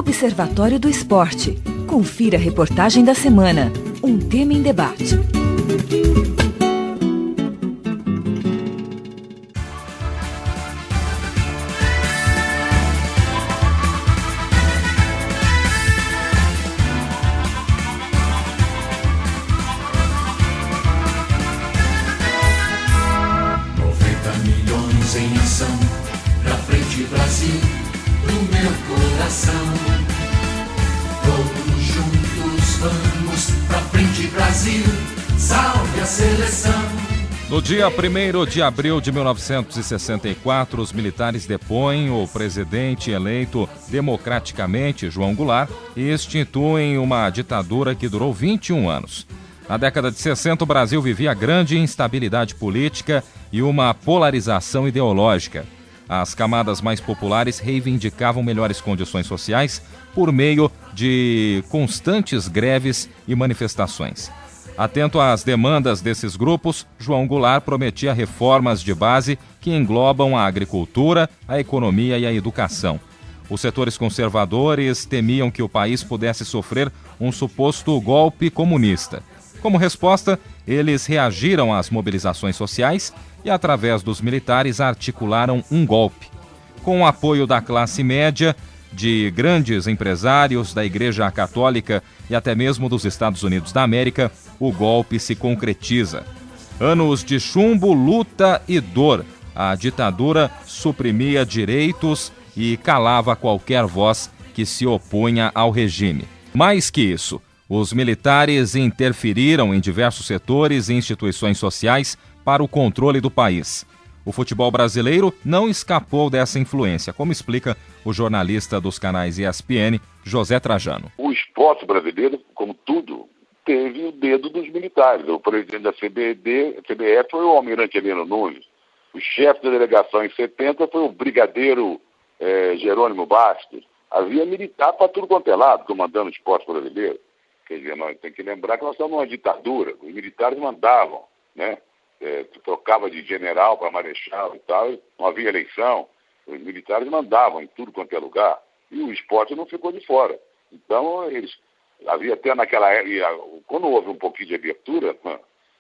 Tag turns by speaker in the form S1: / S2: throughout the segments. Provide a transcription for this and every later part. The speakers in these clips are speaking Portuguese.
S1: Observatório do Esporte. Confira a reportagem da semana. Um tema em debate.
S2: Em ação, pra frente Brasil, no meu coração. Todos juntos vamos, pra frente Brasil, salve a seleção.
S3: No dia 1º de abril de 1964, os militares depõem o presidente eleito democraticamente, João Goulart, e instituem uma ditadura que durou 21 anos. Na década de 60, o Brasil vivia grande instabilidade política e uma polarização ideológica. As camadas mais populares reivindicavam melhores condições sociais por meio de constantes greves e manifestações. Atento às demandas desses grupos, João Goulart prometia reformas de base que englobam a agricultura, a economia e a educação. Os setores conservadores temiam que o país pudesse sofrer um suposto golpe comunista. Como resposta, eles reagiram às mobilizações sociais e, através dos militares, articularam um golpe. Com o apoio da classe média, de grandes empresários, da Igreja Católica e até mesmo dos Estados Unidos da América, o golpe se concretiza. Anos de chumbo, luta e dor. A ditadura suprimia direitos e calava qualquer voz que se opunha ao regime. Mais que isso, os militares interferiram em diversos setores e instituições sociais para o controle do país. O futebol brasileiro não escapou dessa influência, como explica o jornalista dos canais ESPN, José Trajano.
S4: O esporte brasileiro, como tudo, teve o dedo dos militares. O presidente da CBF foi o almirante Heleno Nunes. O chefe da delegação em 70 foi o brigadeiro Jerônimo Bastos. Havia militar para tudo quanto é lado, comandando o esporte brasileiro. Quer dizer, nós temos que lembrar que nós estamos numa ditadura. Os militares mandavam, né? Trocava de general para marechal e tal, não havia eleição. Os militares mandavam em tudo quanto é lugar. E o esporte não ficou de fora. Então, havia até naquela época, quando houve um pouquinho de abertura,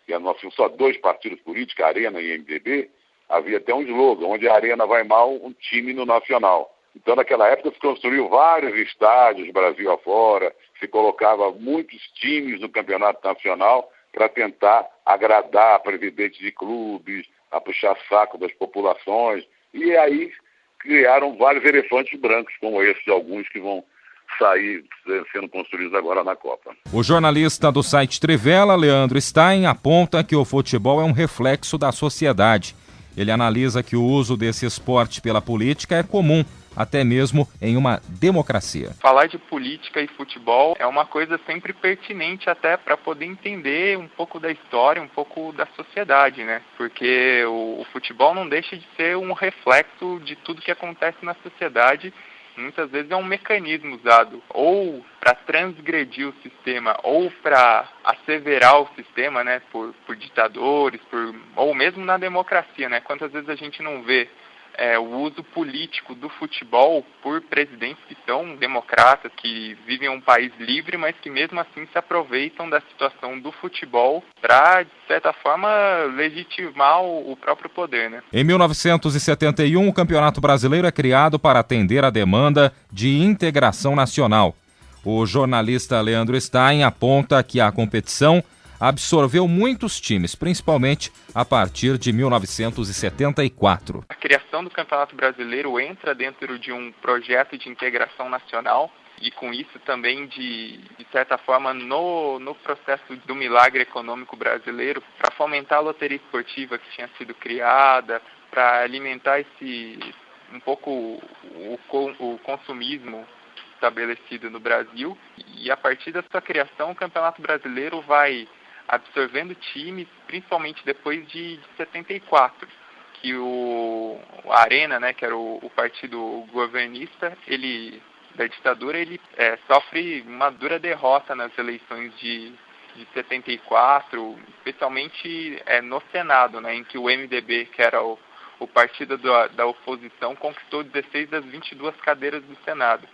S4: e nós tínhamos só 2 partidos políticos, Arena e MDB, havia até um slogan, onde a Arena vai mal, um time no Nacional. Então, naquela época, se construiu vários estádios, Brasil afora, se colocava muitos times no campeonato nacional para tentar agradar presidentes de clubes, a puxar saco das populações. E aí criaram vários elefantes brancos, como esses, alguns que vão sair sendo construídos agora na Copa.
S3: O jornalista do site Trivela, Leandro Stein, aponta que o futebol é um reflexo da sociedade. Ele analisa que o uso desse esporte pela política é comum, até mesmo em uma democracia.
S5: Falar de política e futebol é uma coisa sempre pertinente até para poder entender um pouco da história, um pouco da sociedade, né? Porque o futebol não deixa de ser um reflexo de tudo que acontece na sociedade. Muitas vezes é um mecanismo usado ou para transgredir o sistema ou para asseverar o sistema, né, por ditadores, ou mesmo na democracia, né? Quantas vezes a gente não vê o uso político do futebol por presidentes que são democratas, que vivem em um país livre, mas que mesmo assim se aproveitam da situação do futebol para, de certa forma, legitimar o próprio poder, né?
S3: Em 1971, o Campeonato Brasileiro é criado para atender a demanda de integração nacional. O jornalista Leandro Stein aponta que a competição absorveu muitos times, principalmente a partir de 1974.
S5: A criação do Campeonato Brasileiro entra dentro de um projeto de integração nacional e com isso também, de certa forma, no processo do milagre econômico brasileiro, para fomentar a loteria esportiva que tinha sido criada, para alimentar um pouco o consumismo estabelecido no Brasil. E a partir da sua criação, o Campeonato Brasileiro vai absorvendo times, principalmente depois de 74, que a Arena, né, que era o partido governista, da ditadura, ele sofre uma dura derrota nas eleições de 74, especialmente no Senado, né, em que o MDB, que era o partido da oposição, conquistou 16 das 22 cadeiras do Senado.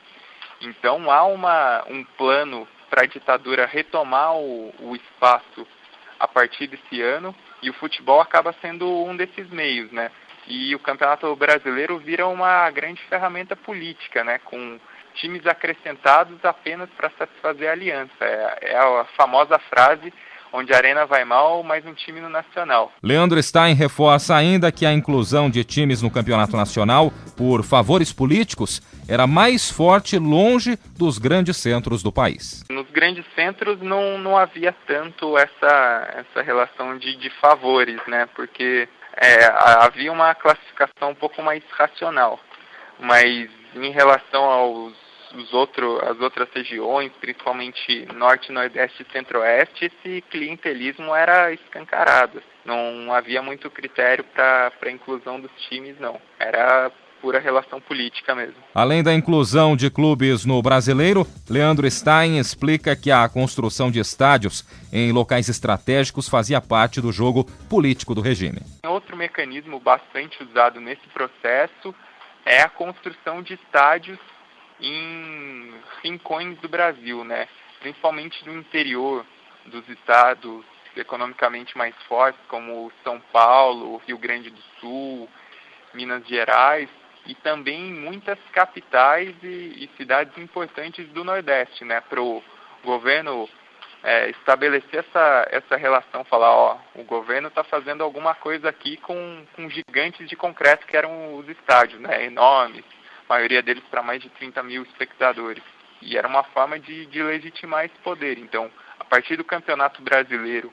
S5: Então há um plano para a ditadura retomar o espaço a partir desse ano, e o futebol acaba sendo um desses meios, né? E o Campeonato Brasileiro vira uma grande ferramenta política, né? Com times acrescentados apenas para satisfazer a aliança. É a famosa frase: onde a arena vai mal, mais um time no Nacional.
S3: Leandro Stein reforça ainda que a inclusão de times no Campeonato Nacional por favores políticos era mais forte longe dos grandes centros do país.
S5: Nos grandes centros não havia tanto essa relação de favores, né? Porque havia uma classificação um pouco mais racional. Mas em relação as outras regiões, principalmente Norte, Nordeste e Centro-Oeste, esse clientelismo era escancarado. Não havia muito critério para a inclusão dos times, não. Era pura relação política mesmo.
S3: Além da inclusão de clubes no Brasileiro, Leandro Stein explica que a construção de estádios em locais estratégicos fazia parte do jogo político do regime.
S5: Outro mecanismo bastante usado nesse processo é a construção de estádios em rincões do Brasil, né? Principalmente no interior dos estados economicamente mais fortes, como São Paulo, Rio Grande do Sul, Minas Gerais, e também muitas capitais e cidades importantes do Nordeste, né? Para o governo estabelecer essa relação, falar, o governo está fazendo alguma coisa aqui com gigantes de concreto que eram os estádios, né? Enormes, a maioria deles para mais de 30 mil espectadores. E era uma forma de legitimar esse poder. Então, a partir do Campeonato Brasileiro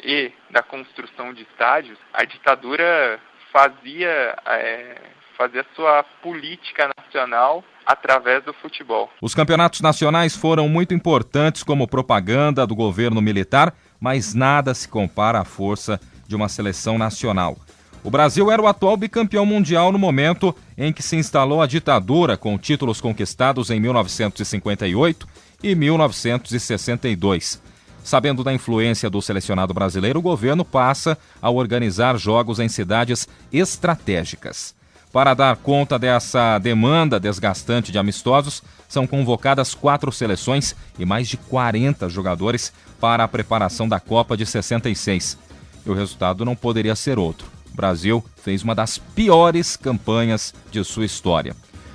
S5: e da construção de estádios, a ditadura fazia sua política nacional através do futebol.
S3: Os campeonatos nacionais foram muito importantes como propaganda do governo militar, mas nada se compara à força de uma seleção nacional. O Brasil era o atual bicampeão mundial no momento em que se instalou a ditadura, com títulos conquistados em 1958 e 1962. Sabendo da influência do selecionado brasileiro, o governo passa a organizar jogos em cidades estratégicas. Para dar conta dessa demanda desgastante de amistosos, são convocadas 4 seleções e mais de 40 jogadores para a preparação da Copa de 66. E o resultado não poderia ser outro. O Brasil fez uma das piores campanhas de sua história.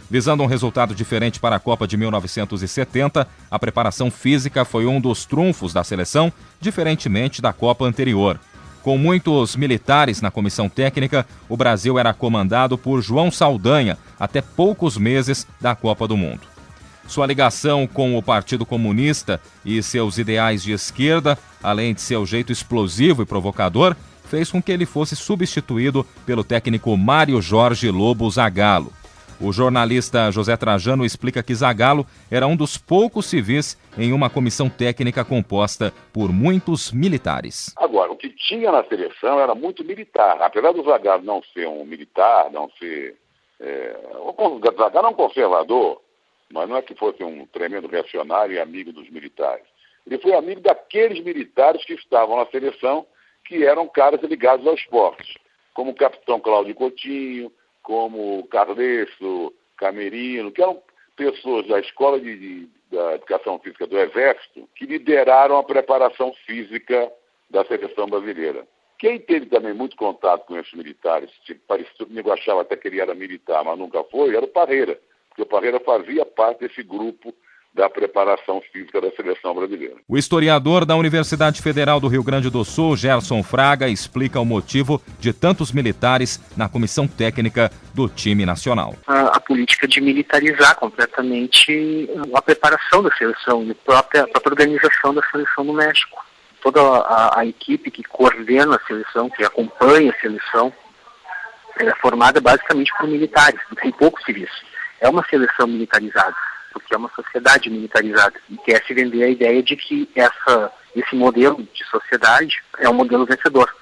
S3: Visando um resultado diferente para a Copa de 1970, a preparação física foi um dos trunfos da seleção, diferentemente da Copa anterior. Com muitos militares na comissão técnica, o Brasil era comandado por João Saldanha, até poucos meses da Copa do Mundo. Sua ligação com o Partido Comunista e seus ideais de esquerda, além de seu jeito explosivo e provocador, fez com que ele fosse substituído pelo técnico Mário Jorge Lobo Zagallo. O jornalista José Trajano explica que Zagallo era um dos poucos civis em uma comissão técnica composta por muitos militares.
S4: Agora, o que tinha na seleção era muito militar. Apesar do Zagallo não ser um militar, não ser... O Zagallo é um conservador, mas não é que fosse um tremendo reacionário e amigo dos militares. Ele foi amigo daqueles militares que estavam na seleção, que eram caras ligados ao esporte, como o capitão Cláudio Coutinho, como Carlesso, Camerino, que eram pessoas da Escola da Educação Física do Exército que lideraram a preparação física da seleção brasileira. Quem teve também muito contato com esses militares, parecia que eu achava até que ele era militar, mas nunca foi, era o Parreira, porque o Parreira fazia parte desse grupo da preparação física da seleção brasileira.
S3: O historiador da Universidade Federal do Rio Grande do Sul, Gerson Fraga, explica o motivo de tantos militares na comissão técnica do time nacional.
S6: A política de militarizar completamente a preparação da seleção e a própria organização da seleção no México. Toda a equipe que coordena a seleção, que acompanha a seleção, é formada basicamente por militares, tem poucos civis. É uma seleção militarizada, porque é uma sociedade militarizada e quer se vender a ideia de que esse modelo de sociedade é um modelo vencedor.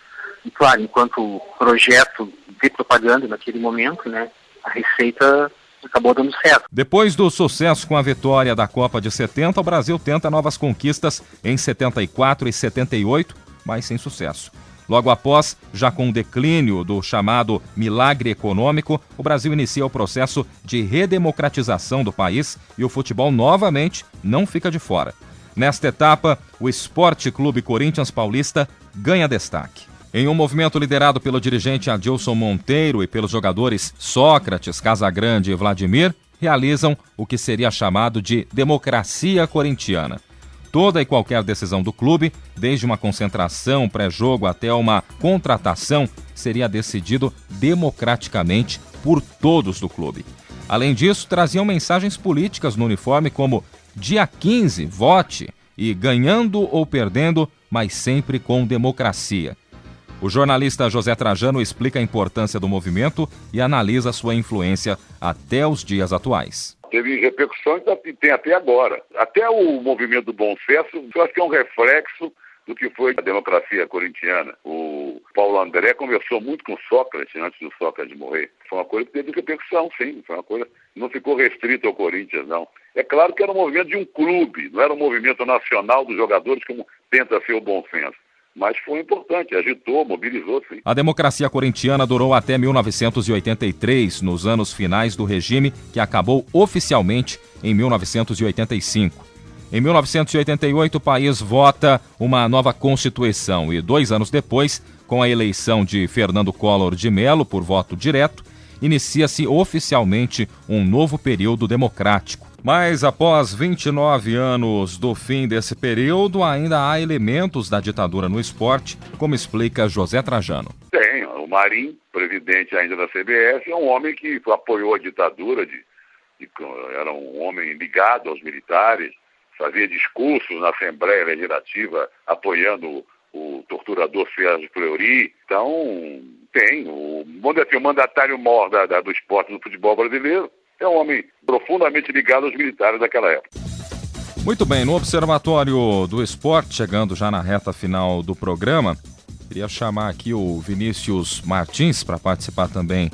S6: E claro, enquanto projeto de propaganda naquele momento, né, a receita acabou dando certo.
S3: Depois do sucesso com a vitória da Copa de 70, o Brasil tenta novas conquistas em 74 e 78, mas sem sucesso. Logo após, já com o declínio do chamado milagre econômico, o Brasil inicia o processo de redemocratização do país e o futebol novamente não fica de fora. Nesta etapa, o Esporte Clube Corinthians Paulista ganha destaque. Em um movimento liderado pelo dirigente Adilson Monteiro e pelos jogadores Sócrates, Casagrande e Vladimir, realizam o que seria chamado de democracia corintiana. Toda e qualquer decisão do clube, desde uma concentração pré-jogo até uma contratação, seria decidido democraticamente por todos do clube. Além disso, traziam mensagens políticas no uniforme como dia 15, vote, e ganhando ou perdendo, mas sempre com democracia. O jornalista José Trajano explica a importância do movimento e analisa sua influência até os dias atuais.
S4: Teve repercussões e tem até agora. Até o movimento do bom senso, eu acho que é um reflexo do que foi a democracia corintiana. O Paulo André conversou muito com Sócrates antes do Sócrates morrer. Foi uma coisa que teve repercussão, sim. Foi uma coisa que não ficou restrita ao Corinthians, não. É claro que era um movimento de um clube, não era um movimento nacional dos jogadores como tenta ser o bom senso. Mas foi importante, agitou, mobilizou, sim.
S3: A democracia corintiana durou até 1983, nos anos finais do regime, que acabou oficialmente em 1985. Em 1988, o país vota uma nova Constituição e 2 anos depois, com a eleição de Fernando Collor de Mello por voto direto, inicia-se oficialmente um novo período democrático. Mas após 29 anos do fim desse período, ainda há elementos da ditadura no esporte, como explica José Trajano.
S4: Tem, o Marinho, presidente ainda da CBF, é um homem que apoiou a ditadura, era um homem ligado aos militares, fazia discursos na Assembleia Legislativa apoiando o torturador Sérgio Fleury. Então, tem o mandatário maior do esporte do futebol brasileiro. É um homem profundamente ligado aos militares daquela época.
S3: Muito bem, no Observatório do Esporte, chegando já na reta final do programa, queria chamar aqui o Vinícius Martins para participar também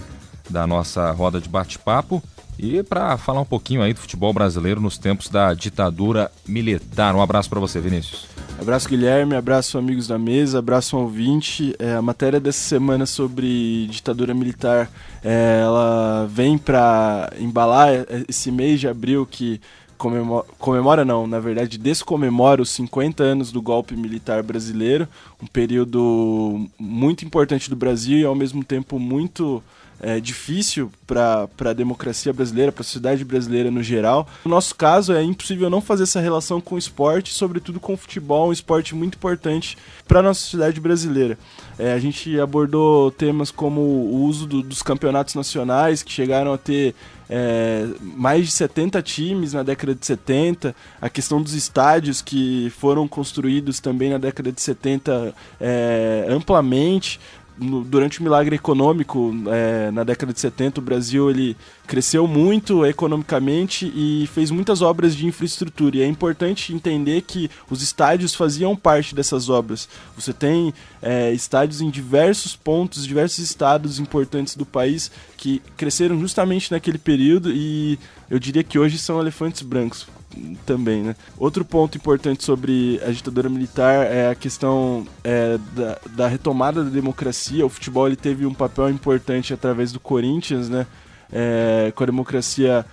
S3: da nossa roda de bate-papo e para falar um pouquinho aí do futebol brasileiro nos tempos da ditadura militar. Um abraço para você, Vinícius.
S7: Abraço, Guilherme, abraço, amigos da mesa, abraço, ouvinte. A matéria dessa semana sobre ditadura militar, ela vem para embalar esse mês de abril que descomemora os 50 anos do golpe militar brasileiro, um período muito importante do Brasil e ao mesmo tempo muito difícil para a democracia brasileira, para a sociedade brasileira no geral. No nosso caso, é impossível não fazer essa relação com o esporte, sobretudo com o futebol, um esporte muito importante para a nossa sociedade brasileira. A gente abordou temas como o uso dos campeonatos nacionais, que chegaram a ter mais de 70 times na década de 70, a questão dos estádios que foram construídos também na década de 70 amplamente. Durante o milagre econômico, na década de 70, o Brasil ele cresceu muito economicamente e fez muitas obras de infraestrutura. E é importante entender que os estádios faziam parte dessas obras. Você tem estádios em diversos pontos, diversos estados importantes do país que cresceram justamente naquele período e eu diria que hoje são elefantes brancos também, né? Outro ponto importante sobre a ditadura militar é a questão da retomada da democracia. O futebol ele teve um papel importante através do Corinthians, né? Com a democracia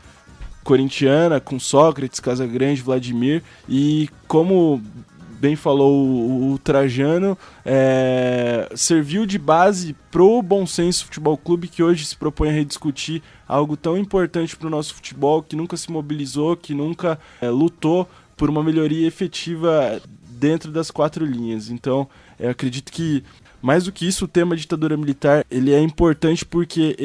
S7: corintiana, com Sócrates, Casagrande, Vladimir, e como bem falou o Trajano, serviu de base pro Bom Senso Futebol Clube, que hoje se propõe a rediscutir algo tão importante para o nosso futebol, que nunca se mobilizou, que nunca lutou por uma melhoria efetiva dentro das 4 linhas. Então, eu acredito que, mais do que isso, o tema ditadura militar ele é importante porque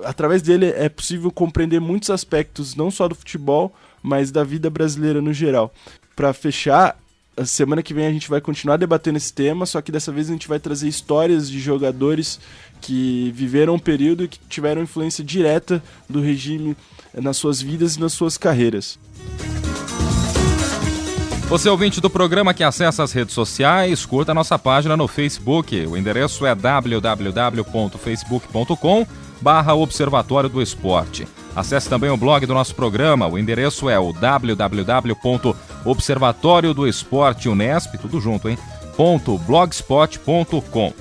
S7: através dele é possível compreender muitos aspectos, não só do futebol, mas da vida brasileira no geral. Para fechar, a semana que vem a gente vai continuar debatendo esse tema, só que dessa vez a gente vai trazer histórias de jogadores que viveram um período e que tiveram influência direta do regime nas suas vidas e nas suas carreiras.
S3: Você ouvinte do programa que acessa as redes sociais, curta a nossa página no Facebook. O endereço é www.facebook.com/Observatório do Esporte. Acesse também o blog do nosso programa, o endereço é o www.observatoriodoesporteunesp, tudo junto, hein? observatório.blogspot.com.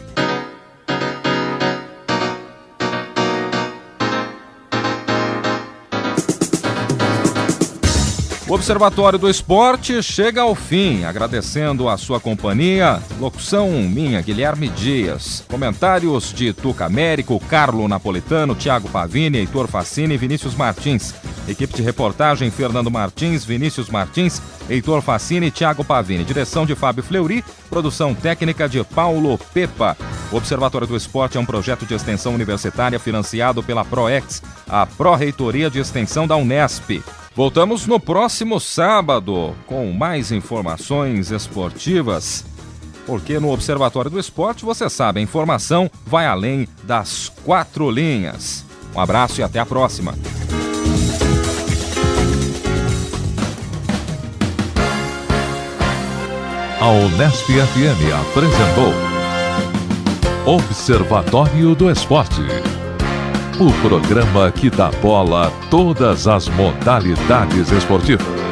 S3: O Observatório do Esporte chega ao fim, agradecendo a sua companhia. Locução minha, Guilherme Dias. Comentários de Tuca Américo, Carlo Napolitano, Thiago Pavini, Heitor Facini e Vinícius Martins. Equipe de reportagem, Fernando Martins, Vinícius Martins, Heitor Facini e Thiago Pavini. Direção de Fábio Fleury, produção técnica de Paulo Pepa. O Observatório do Esporte é um projeto de extensão universitária financiado pela PROEX, a Pró-Reitoria de Extensão da Unesp. Voltamos no próximo sábado com mais informações esportivas, porque no Observatório do Esporte, você sabe, a informação vai além das 4 linhas. Um abraço e até a próxima.
S8: A Unesp FM apresentou Observatório do Esporte. O programa que dá bola a todas as modalidades esportivas.